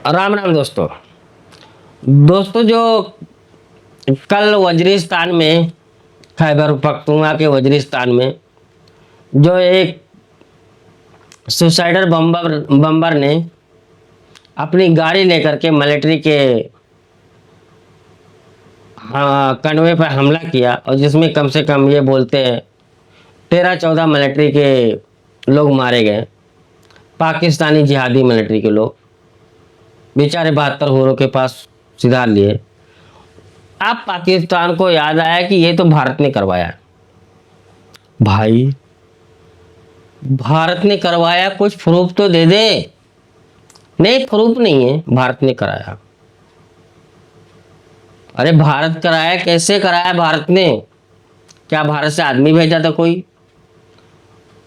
राम राम दोस्तों। दोस्तों जो कल वजीरिस्तान में, खैबर पख्तूनख्वा के वजीरिस्तान में जो एक सुसाइडर बम्बर ने अपनी गाड़ी लेकर के मिलिट्री के कन्वे पर हमला किया और जिसमें कम से कम ये बोलते हैं 13-14 मिलिट्री के लोग मारे गए, पाकिस्तानी जिहादी मिलिट्री के लोग बेचारे 72 होरों के पास सिधार लिए। अब पाकिस्तान को याद आया कि ये तो भारत ने करवाया। भाई भारत ने करवाया, कुछ प्रूफ तो दे दे। नहीं, प्रूफ नहीं है, भारत ने कराया। अरे भारत कराया, कैसे कराया भारत ने? क्या भारत से आदमी भेजा था कोई?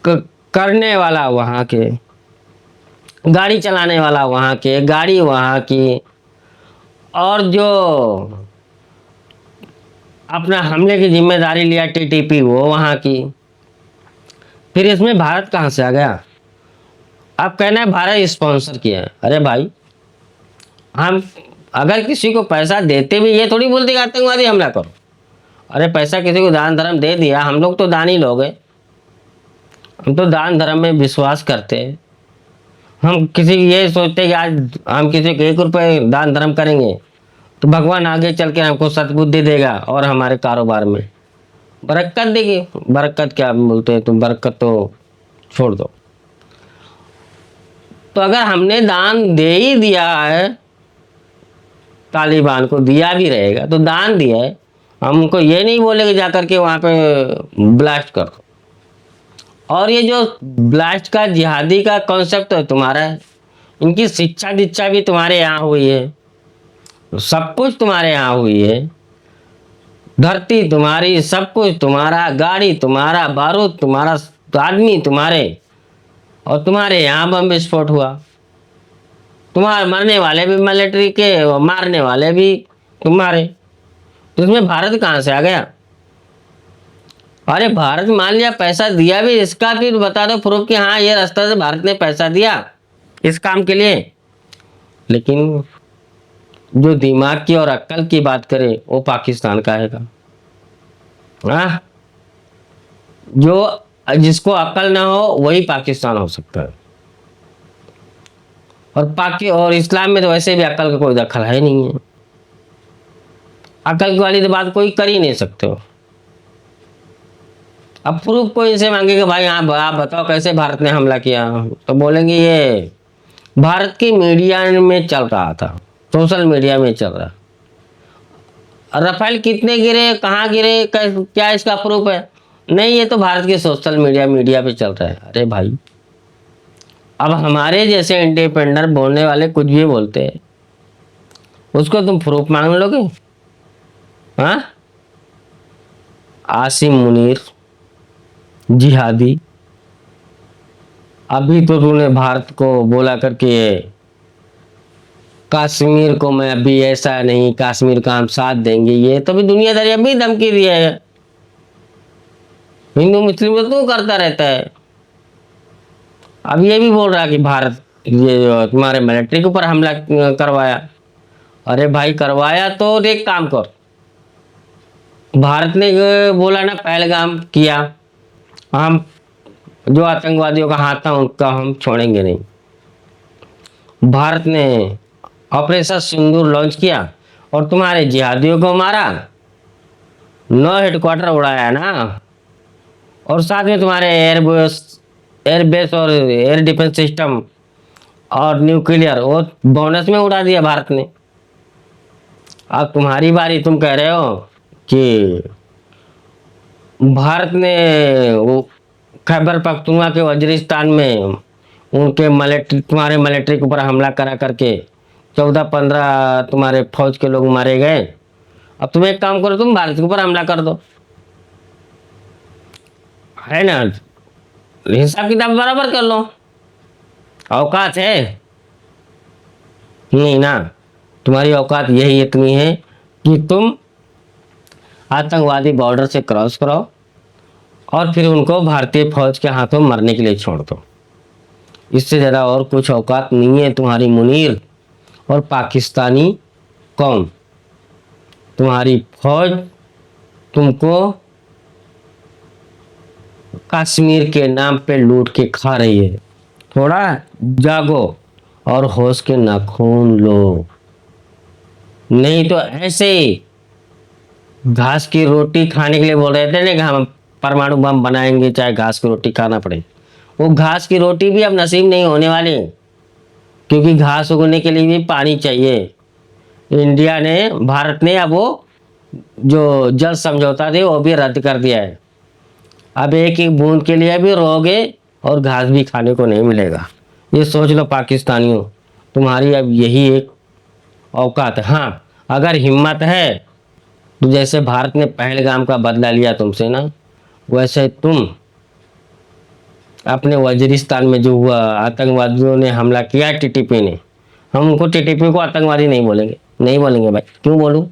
करने वाला वहां के, गाड़ी चलाने वाला वहां के, गाड़ी वहां की, और जो अपना हमले की जिम्मेदारी लिया टीटीपी वो वहां की। फिर इसमें भारत कहाँ से आ गया? अब कहना है भारत स्पॉन्सर किया है। अरे भाई, हम अगर किसी को पैसा देते भी ये थोड़ी बोलते आतंकवादी हमला करो। अरे पैसा किसी को दान धर्म दे दिया, हम लोग तो दानी लोग हैं, हम तो दान धर्म में विश्वास करते हैं। हम किसी ये सोचते कि आज हम किसी को 1 रुपये दान धर्म करेंगे तो भगवान आगे चल के हमको सद्बुद्धि देगा और हमारे कारोबार में बरकत देगी। बरकत क्या बोलते हैं तुम? बरकत तो छोड़ दो। तो अगर हमने दान दे ही दिया है, तालिबान को दिया भी रहेगा तो दान दिया है, हम उनको ये नहीं बोलेंगे जाकर के वहाँ पे ब्लास्ट कर दो। और ये जो ब्लास्ट का जिहादी का कॉन्सेप्ट है तुम्हारा है, इनकी शिक्षा दीक्षा भी तुम्हारे यहाँ हुई है, सब कुछ तुम्हारे यहाँ हुई है, धरती तुम्हारी, सब कुछ तुम्हारा, गाड़ी तुम्हारा, बारूद तुम्हारा, आदमी तुम्हारे, और तुम्हारे यहाँ बम विस्फोट हुआ। तुम्हारे मरने वाले भी मिलिट्री के और मारने वाले भी तुम्हारे। तो इसमें भारत कहाँ से आ गया? अरे भारत मान लिया पैसा दिया भी, इसका भी बता दो प्रूफ कि हाँ ये रास्ता से भारत ने पैसा दिया इस काम के लिए। लेकिन जो दिमाग की और अक्ल की बात करे वो पाकिस्तान का है। हाँ, जो जिसको अक्ल ना हो वही पाकिस्तान हो सकता है। और इस्लाम में तो वैसे भी अक्ल का कोई दखल है नहीं है। अक्ल वाली तो बात कोई कर ही नहीं सकते हो। अब प्रूफ कोई इनसे मांगेगा, भाई आप बताओ कैसे भारत ने हमला किया, तो बोलेंगे ये भारत की मीडिया में चल रहा था, सोशल मीडिया में चल रहा। राफेल कितने गिरे, कहाँ गिरे, क्या इसका प्रूफ है? नहीं, ये तो भारत के सोशल मीडिया पे चल रहा है। अरे भाई, अब हमारे जैसे इंडिपेंडेंट बोलने वाले कुछ भी बोलते हैं, उसको तुम प्रूफ मांग लोगे? हाँ, आसिम मुनीर जिहादी, अभी तो तूने भारत को बोला करके कश्मीर को मैं अभी ऐसा नहीं, कश्मीर का हम साथ देंगे, ये तो भी दुनियादारी अभी धमकी दिया है। हिंदू मुस्लिम तो तू करता रहता है, अब ये भी बोल रहा कि भारत ये तुम्हारे मिलिट्री के ऊपर हमला करवाया। अरे भाई करवाया तो एक काम कर, भारत ने बोला ना पहलगाम किया, हम जो आतंकवादियों का हाथ था उनका हम छोड़ेंगे नहीं। भारत ने ऑपरेशन सिंदूर लॉन्च किया और तुम्हारे जिहादियों को मारा, 9 हेडक्वार्टर उड़ाया ना, और साथ में तुम्हारे एयरबेस और एयर डिफेंस सिस्टम और न्यूक्लियर वो बोनस में उड़ा दिया भारत ने। अब तुम्हारी बारी, तुम कह रहे हो कि भारत ने वो खैबर पख्तूनख्वा के वजीरिस्तान में उनके तुम्हारे मिलिट्री के ऊपर हमला करा करके 14-15 तुम्हारे फौज के लोग मारे गए। अब तुम एक काम करो, तुम भारत के ऊपर हमला कर दो, है ना? हिसाब किताब बराबर कर लो। औकात है नहीं ना? तुम्हारी औकात यही इतनी है कि तुम आतंकवादी बॉर्डर से क्रॉस कराओ और फिर उनको भारतीय फौज के हाथों मरने के लिए छोड़ दो। इससे ज़्यादा और कुछ औकात नहीं है तुम्हारी मुनीर। और पाकिस्तानी कौम, तुम्हारी फौज तुमको कश्मीर के नाम पे लूट के खा रही है। थोड़ा जागो और होश के नाखून लो, नहीं तो ऐसे ही घास की रोटी खाने के लिए बोल रहे थे ना कि हम परमाणु बम बनाएंगे चाहे घास की रोटी खाना पड़े। वो घास की रोटी भी अब नसीब नहीं होने वाली, क्योंकि घास उगने के लिए भी पानी चाहिए। इंडिया ने, भारत ने अब वो जो जल समझौता थे वो भी रद्द कर दिया है। अब एक एक बूंद के लिए भी रोगे और घास भी खाने को नहीं मिलेगा। ये सोच लो पाकिस्तानियों, तुम्हारी अब यही एक औकात है। हाँ, अगर हिम्मत है तो जैसे भारत ने पहलगाम का बदला लिया तुमसे ना, वैसे तुम अपने वजीरिस्तान में जो हुआ, आतंकवादियों ने हमला किया टीटीपी ने, हम उनको टीटीपी को आतंकवादी नहीं बोलेंगे, नहीं बोलेंगे भाई। क्यों बोलूं,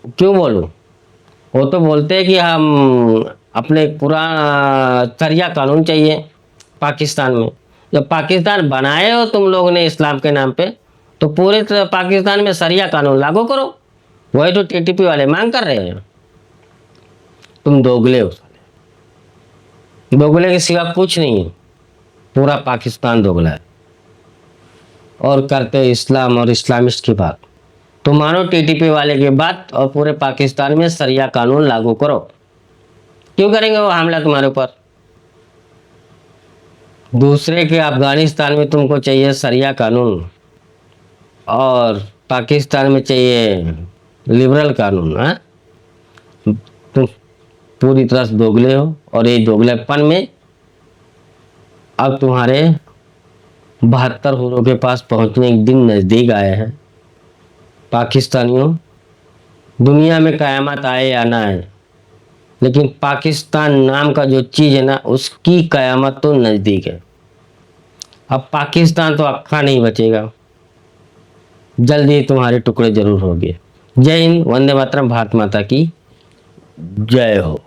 क्यों बोलूं? वो तो बोलते हैं कि हम अपने पूरा शरिया कानून चाहिए पाकिस्तान में। जब पाकिस्तान बनाए हो तुम लोगों ने इस्लाम के नाम पे, तो पूरे पाकिस्तान में शरिया कानून लागू करो। वही तो टीटीपी वाले मांग कर रहे हैं। तुम दोगले हो साले, दोगले के सिवा कुछ नहीं है। पूरा पाकिस्तान दोगला है और करते हो इस्लाम और इस्लामिस्ट की बात। तो मानो टीटीपी वाले की बात और पूरे पाकिस्तान में शरिया कानून लागू करो। क्यों करेंगे वो हमला तुम्हारे ऊपर? दूसरे के अफगानिस्तान में तुमको चाहिए शरिया कानून और पाकिस्तान में चाहिए लिबरल कानून। हाँ, तुम पूरी तरह से दोगले हो और ये दोगलेपन में अब तुम्हारे 72 हुरों के पास पहुंचने के दिन नज़दीक आए हैं। पाकिस्तानियों, दुनिया में कयामत आए या ना आए, लेकिन पाकिस्तान नाम का जो चीज़ है ना, उसकी कयामत तो नज़दीक है। अब पाकिस्तान तो अक्खा नहीं बचेगा, जल्दी तुम्हारे टुकड़े जरूर होंगे। जय हिंद, वंदे मातरम, भारत माता की जय हो।